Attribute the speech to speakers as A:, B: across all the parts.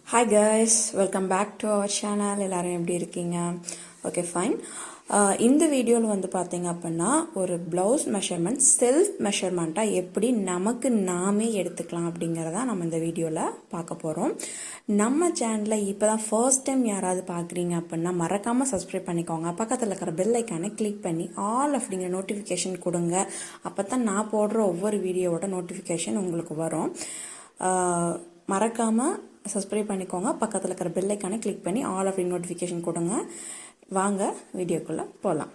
A: Hi guys, welcome back to our channel. எல்லோரும் எப்படி இருக்கீங்க? Okay, fine. இந்த வீடியோவில் வந்து பார்த்தீங்க அப்படின்னா ஒரு ப்ளவுஸ் மெஷர்மெண்ட் செல்ஃப் மெஷர்மெண்ட்டாக எப்படி நமக்கு நாமே எடுத்துக்கலாம் அப்படிங்கிறத நம்ம இந்த வீடியோவில் பார்க்க போகிறோம். நம்ம சேனலில் இப்போ தான் ஃபர்ஸ்ட் டைம் யாராவது பார்க்குறீங்க அப்படின்னா மறக்காமல் சப்ஸ்கிரைப் பண்ணிக்கோங்க. பக்கத்தில் இருக்கிற பெல் ஐக்கானை கிளிக் பண்ணி ஆல் அப்படிங்கிற நோட்டிஃபிகேஷன் கொடுங்க. அப்போ தான் நான் போடுற ஒவ்வொரு வீடியோவோட நோட்டிஃபிகேஷன் உங்களுக்கு வரும். மறக்காமல் சப்ஸ்கிரைப் பண்ணிக்கோங்க. பக்கத்தில் இருக்கிற பெல் ஐக்கானை கிளிக் பண்ணி ஆல் ஆஃப் நோட்டிஃபிகேஷன் கொடுங்க. வாங்க வீடியோக்குள்ளே போகலாம்.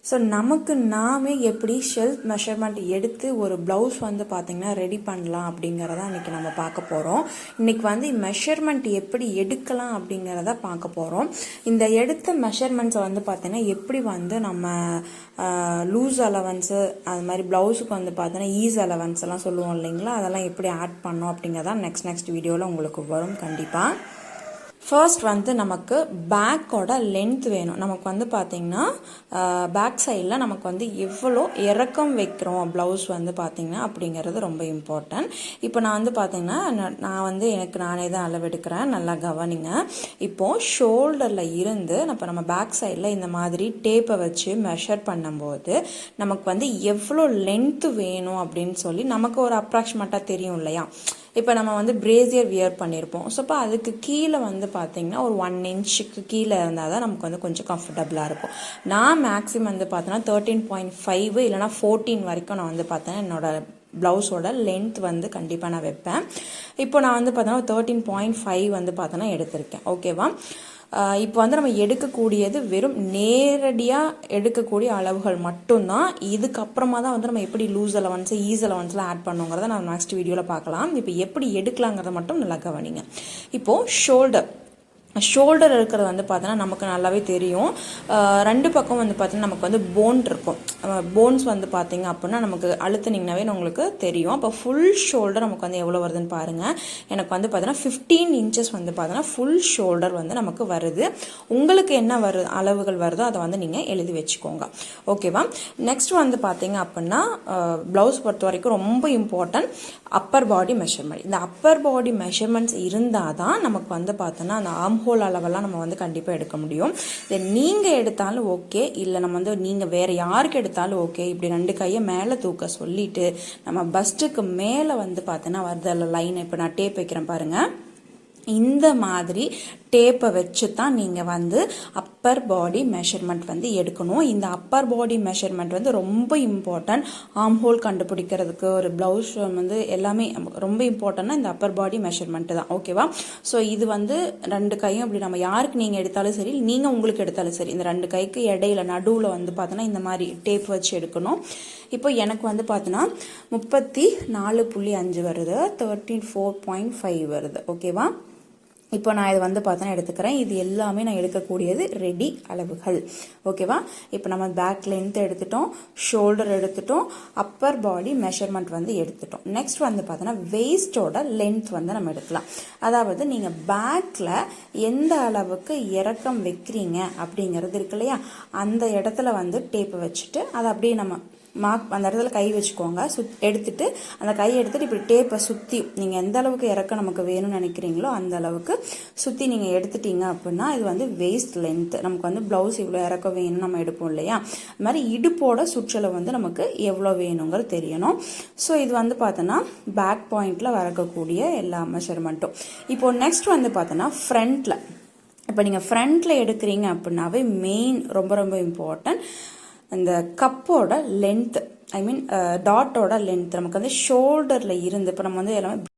A: ஸோ நமக்கு நாமே எப்படி ஷெல்ஃப் மெஷர்மெண்ட் எடுத்து ஒரு ப்ளவுஸ் வந்து பார்த்திங்கன்னா ரெடி பண்ணலாம் அப்படிங்கிறத இன்றைக்கி நம்ம பார்க்க போகிறோம். இன்றைக்கி வந்து மெஷர்மெண்ட் எப்படி எடுக்கலாம் அப்படிங்கிறத பார்க்க போகிறோம். இந்த எடுத்த மெஷர்மெண்ட்ஸை வந்து பார்த்திங்கன்னா எப்படி வந்து நம்ம லூஸ் அலவன்ஸு அது மாதிரி ப்ளவுஸுக்கு வந்து பார்த்தீங்கன்னா ஈஸ் அலவன்ஸ் எல்லாம் சொல்லுவோம் இல்லைங்களா, அதெல்லாம் எப்படி ஆட் பண்ணோம் அப்படிங்கிறத நெக்ஸ்ட் வீடியோவில் உங்களுக்கு வரும் கண்டிப்பாக. ஃபர்ஸ்ட் வந்து நமக்கு பேக்கோட லென்த் வேணும். நமக்கு வந்து பார்த்திங்கன்னா பேக் சைடில் நமக்கு வந்து எவ்வளோ இறக்கம் வைக்கிறோம் ப்ளவுஸ் வந்து பார்த்திங்கன்னா அப்படிங்கிறது ரொம்ப இம்பார்ட்டன்ட். இப்போ நான் வந்து பார்த்திங்கன்னா நான் வந்து எனக்கு நானே தான் அளவெடுக்கிறேன், நல்லா கவனிங்க. இப்போது ஷோல்டரில் இருந்து இப்போ நம்ம பேக் சைடில் இந்த மாதிரி டேப்பை வச்சு மெஷர் பண்ணும்போது நமக்கு வந்து எவ்வளோ லென்த்து வேணும் அப்படின்னு சொல்லி நமக்கு ஒரு அப்ராக்சிமேட்டாக தெரியும் இல்லையா. இப்போ நம்ம வந்து பிரேசியர் வியர் பண்ணியிருப்போம். ஸோ இப்போ அதுக்கு கீழே வந்து பார்த்திங்கன்னா ஒரு 1 இன்ச்சுக்கு கீழே இருந்தால் தான் நமக்கு வந்து கொஞ்சம் கம்ஃபர்டபுளாக இருக்கும். நான் மேக்ஸிமம் வந்து பார்த்தோன்னா 13.5 இல்லைனா 14 வரைக்கும் நான் வந்து பார்த்தேன் என்னோட ப்ளவுஸோட லென்த் வந்து கண்டிப்பாக நான் வைப்பேன். இப்போ நான் வந்து பார்த்தோன்னா 13.5 வந்து பார்த்தோன்னா எடுத்திருக்கேன். ஓகேவா. இப்போ வந்து நம்ம எடுக்கக்கூடியது வெறும் நேரடியாக எடுக்கக்கூடிய அளவுகள் மட்டும்தான். இதுக்கப்புறமா தான் வந்து நம்ம எப்படி லூஸ் அலவன்ஸு ஈஸ் அலவன்ஸ்லாம் ஆட் பண்ணுங்கிறத நான் நெக்ஸ்ட் வீடியோவில் பார்க்கலாம். இப்போ எப்படி எடுக்கலாங்கிறத மட்டும் நல்லா கவனிங்க. இப்போது ஷோல்டர் இருக்கிறது வந்து பார்த்தோன்னா நமக்கு நல்லாவே தெரியும். ரெண்டு பக்கம் வந்து பார்த்தீங்கன்னா நமக்கு வந்து போன் இருக்கும். போன்ஸ் வந்து பார்த்தீங்க அப்படின்னா நமக்கு அழுத்துனீங்கன்னாவே உங்களுக்கு தெரியும். அப்போ ஃபுல் ஷோல்டர் நமக்கு வந்து எவ்வளோ வருதுன்னு பாருங்கள். எனக்கு வந்து பார்த்தீங்கன்னா 15 இன்ச்சஸ் வந்து பார்த்தீங்கன்னா ஃபுல் ஷோல்டர் வந்து நமக்கு வருது. உங்களுக்கு என்ன அளவுகள் வருதோ அதை வந்து நீங்கள் எழுதி வச்சுக்கோங்க. ஓகேவா. நெக்ஸ்ட் வந்து பார்த்தீங்க அப்படின்னா ப்ளவுஸ் பொறுத்த வரைக்கும் ரொம்ப இம்பார்ட்டன்ட் அப்பர் பாடி மெஷர்மெண்ட். இந்த அப்பர் பாடி மெஷர்மெண்ட்ஸ் இருந்தால் தான் நமக்கு வந்து பார்த்தோன்னா அந்த ஹோல் அளவெல்லாம் நம்ம வந்து கண்டிப்பாக எடுக்க முடியும். இதை நீங்கள் எடுத்தாலும் ஓகே, இல்லை நம்ம வந்து நீங்கள் வேறு யாருக்கு எடுத்தாலும் ஓகே. இப்படி 2 கையை மேலே தூக்க சொல்லிட்டு நம்ம பஸ்ட்டுக்கு மேலே வந்து பார்த்தோன்னா வருது லைன். இப்போ நான் டேப் வைக்கிறேன் பாருங்கள். இந்த மாதிரி டேப்பை வச்சு தான் நீங்கள் வந்து அப்பர் பாடி மெஷர்மெண்ட் வந்து எடுக்கணும். இந்த அப்பர் பாடி மெஷர்மெண்ட் வந்து ரொம்ப இம்பார்ட்டன்ட். ஆர்ம் ஹோல் கண்டுபிடிக்கிறதுக்கு ஒரு ப்ளவுஸ் வந்து எல்லாமே ரொம்ப இம்பார்ட்டன்னா இந்த அப்பர் பாடி மெஷர்மெண்ட்டு தான். ஓகேவா. ஸோ இது வந்து 2 கையும் இப்படி நம்ம யாருக்கு நீங்கள் எடுத்தாலும் சரி, நீங்கள் உங்களுக்கு எடுத்தாலும் சரி, இந்த 2 கைக்கு இடையில நடுவில் வந்து பார்த்தோன்னா இந்த மாதிரி டேப் வச்சு எடுக்கணும். இப்போ எனக்கு வந்து பார்த்தோன்னா 34.5 வருது, 34.5 வருது. ஓகேவா. இப்போ நான் இது வந்து பார்த்தோன்னா எடுத்துக்கிறேன். இது எல்லாமே நான் எடுக்கக்கூடியது ரெடி அளவுகள். ஓகேவா. இப்போ நம்ம பேக் லென்த் எடுத்துட்டோம், ஷோல்டர் எடுத்துட்டோம், அப்பர் பாடி மெஷர்மெண்ட் வந்து எடுத்துட்டோம். நெக்ஸ்ட் வந்து பார்த்தோன்னா வெயிஸ்டோட லென்த் வந்து நம்ம எடுக்கலாம். அதாவது நீங்கள் பேக்கில் எந்த அளவுக்கு இறக்கம் வைக்கிறீங்க அப்படிங்கிறது இருக்கு இல்லையா, அந்த இடத்துல வந்து டேப்பை வச்சுட்டு அதை அப்படியே நம்ம மார்க் அந்த இடத்துல கை வச்சுக்கோங்க. எடுத்துட்டு அந்த கையை எடுத்துட்டு இப்படி டேப்பை சுற்றி நீங்கள் எந்த அளவுக்கு இறக்க நமக்கு வேணும்னு நினைக்கிறீங்களோ அந்த அளவுக்கு சுற்றி நீங்கள் எடுத்துட்டீங்க அப்படின்னா இது வந்து வெயிஸ்ட் லென்த். நமக்கு வந்து ப்ளவுஸ் இவ்வளோ இறக்க வேணும்னு நம்ம எடுப்போம் இல்லையா, அது மாதிரி இடுப்போட சுற்றளவு வந்து நமக்கு எவ்வளோ வேணுங்கிறது தெரியணும். ஸோ இது வந்து பார்த்தோன்னா பேக் பாயிண்டில் வரக்கூடிய எல்லா மெஷர்மெண்ட்டும். இப்போது நெக்ஸ்ட் வந்து பார்த்தோன்னா ஃப்ரண்ட்டில். இப்போ நீங்கள் ஃப்ரண்ட்டில் எடுக்கிறீங்க அப்படின்னாவே மெயின் ரொம்ப ரொம்ப இம்பார்ட்டன்ட் இந்த கப்போட லென்த், ஐ மீன் டாட்டோட லென்த். நமக்கு வந்து ஷோல்டரில் இருந்து இப்போ நம்ம வந்து எல்லாமே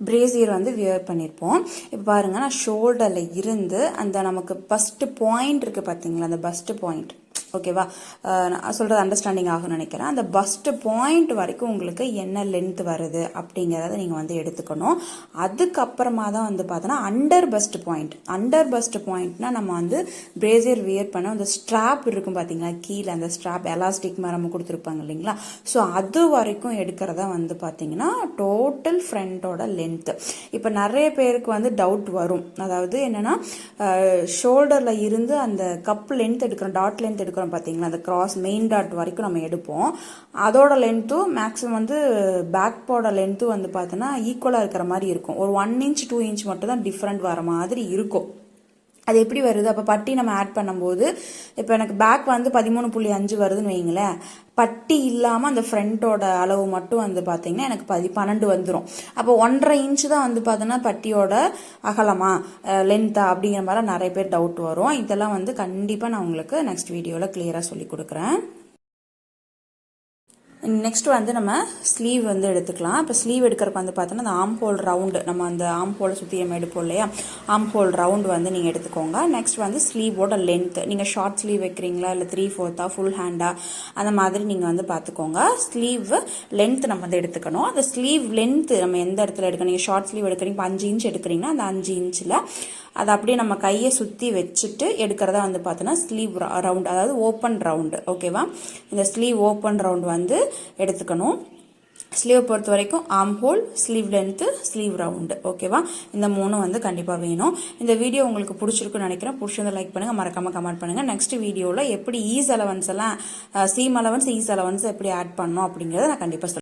A: பிரேசியர் வந்து வியர் பண்ணியிருப்போம். இப்போ பாருங்கள், நான் ஷோல்டரில் இருந்து அந்த நமக்கு பஸ்ட்டு பாயிண்ட் இருக்குது பார்த்தீங்களா, அந்த பஸ்ட்டு பாயிண்ட். ஓகேவா. நான் சொல்கிறது அண்டர்ஸ்டாண்டிங் ஆகும்னு நினைக்கிறேன். அந்த பஸ்ட் பாயிண்ட் வரைக்கும் உங்களுக்கு என்ன லென்த் வருது அப்படிங்கிறத நீங்கள் வந்து எடுத்துக்கணும். அதுக்கப்புறமா தான் வந்து பார்த்தோன்னா under bust point. Under bust பாயிண்ட்னா நம்ம வந்து பிரேசியர் வியர் பண்ண அந்த ஸ்ட்ராப் இருக்கும் பார்த்தீங்களா, கீழே அந்த ஸ்ட்ராப் எலாஸ்டிக் மாதிரி நம்ம கொடுத்துருப்பாங்க இல்லைங்களா. ஸோ அது வரைக்கும் எடுக்கிறதா வந்து பார்த்தீங்கன்னா டோட்டல் ஃப்ரண்ட்டோட லென்த்து. இப்போ நிறைய பேருக்கு வந்து டவுட் வரும். அதாவது என்னென்னா ஷோல்டரில் இருந்து அந்த கப் லென்த் எடுக்கிறோம், டாட் லென்த் எடுக்கிறோம் எடுக்கிறோம் பார்த்தீங்களா, அந்த கிராஸ் மெயின் டாட் வரைக்கும் நம்ம எடுப்போம். அதோட லென்த்தும் மேக்ஸிமம் வந்து பேக்கோட லென்த்தும் வந்து பார்த்தோன்னா ஈக்குவலாக இருக்கிற மாதிரி இருக்கும். ஒரு 1 இன்ச் 2 இன்ச் மட்டும் தான் டிஃப்ரெண்ட் வர மாதிரி இருக்கும். அது எப்படி வருது, அப்போ பட்டி நம்ம ஆட் பண்ணும்போது இப்போ எனக்கு பேக் வந்து 13.5 வருதுன்னு வைங்களேன், பட்டி இல்லாமல் அந்த ஃப்ரண்ட்டோட அளவு மட்டும் வந்து பார்த்தீங்கன்னா எனக்கு 12 வந்துடும். அப்போ 1.5 இன்ச்சு தான் வந்து பார்த்தோன்னா பட்டியோட அகலமா லென்த்தா அப்படிங்கிற மாதிரி நிறைய பேர் டவுட் வரும். இதெல்லாம் வந்து கண்டிப்பாக நான் உங்களுக்கு நெக்ஸ்ட் வீடியோவில் கிளியராக சொல்லி கொடுக்குறேன். நெக்ஸ்ட் வந்து நம்ம ஸ்லீவ் வந்து எடுத்துக்கலாம். இப்போ ஸ்லீவ் எடுக்கிறதுக்கு வந்து பார்த்தோன்னா அந்த ஆம் ஹோல் ரவுண்டு, நம்ம அந்த ஆம் ஹோலை சுற்றி நம்ம எடுப்போம் இல்லையா, ஆம் ஹோல் ரவுண்டு வந்து நீங்கள் எடுத்துக்கோங்க. நெக்ஸ்ட் வந்து ஸ்லீவோட லென்த், நீங்கள் ஷார்ட் ஸ்லீவ் வைக்கிறீங்களா இல்லை 3/4 ஃபுல் ஹேண்டா அந்த மாதிரி நீங்கள் வந்து பார்த்துக்கோங்க. ஸ்லீவ் லென்த் நம்ம வந்து எடுத்துக்கணும். அந்த ஸ்லீவ் லென்த் நம்ம எந்த இடத்துல எடுக்கணும், நீங்கள் ஷார்ட் ஸ்லீவ் எடுக்கிறீங்க, இப்போ 5 இன்ச் எடுக்கிறீங்கன்னா அந்த 5 இன்ச்சில் அதை அப்படியே நம்ம கையை சுற்றி வச்சுட்டு எடுக்கிறதா வந்து பார்த்தோன்னா ஸ்லீவ் ரவுண்ட், அதாவது ஓப்பன் ரவுண்டு. ஓகேவா, இந்த ஸ்லீவ் ஓப்பன் ரவுண்ட் வந்து எடுத்துக்கணும். ஸ்லீவ் பொறுத்த வரைக்கும் ஆம் whole, sleeve length, sleeve round. ஓகேவா, இந்த 3 வந்து கண்டிப்பாக வேணும். இந்த வீடியோ உங்களுக்கு பிடிச்சிருக்குன்னு நினைக்கிறேன். பிடிச்சிருந்தா லைக் பண்ணுங்கள், மறக்காமல் கமெண்ட் பண்ணுங்கள். நெக்ஸ்ட் வீடியோவில் எப்படி ஈஸ் அலவன்ஸ் எல்லாம், சீம் அலவன்ஸ் ஈஸ் அலவன்ஸ் எப்படி ஆட் பண்ணணும் அப்படிங்கிறத நான் கண்டிப்பாக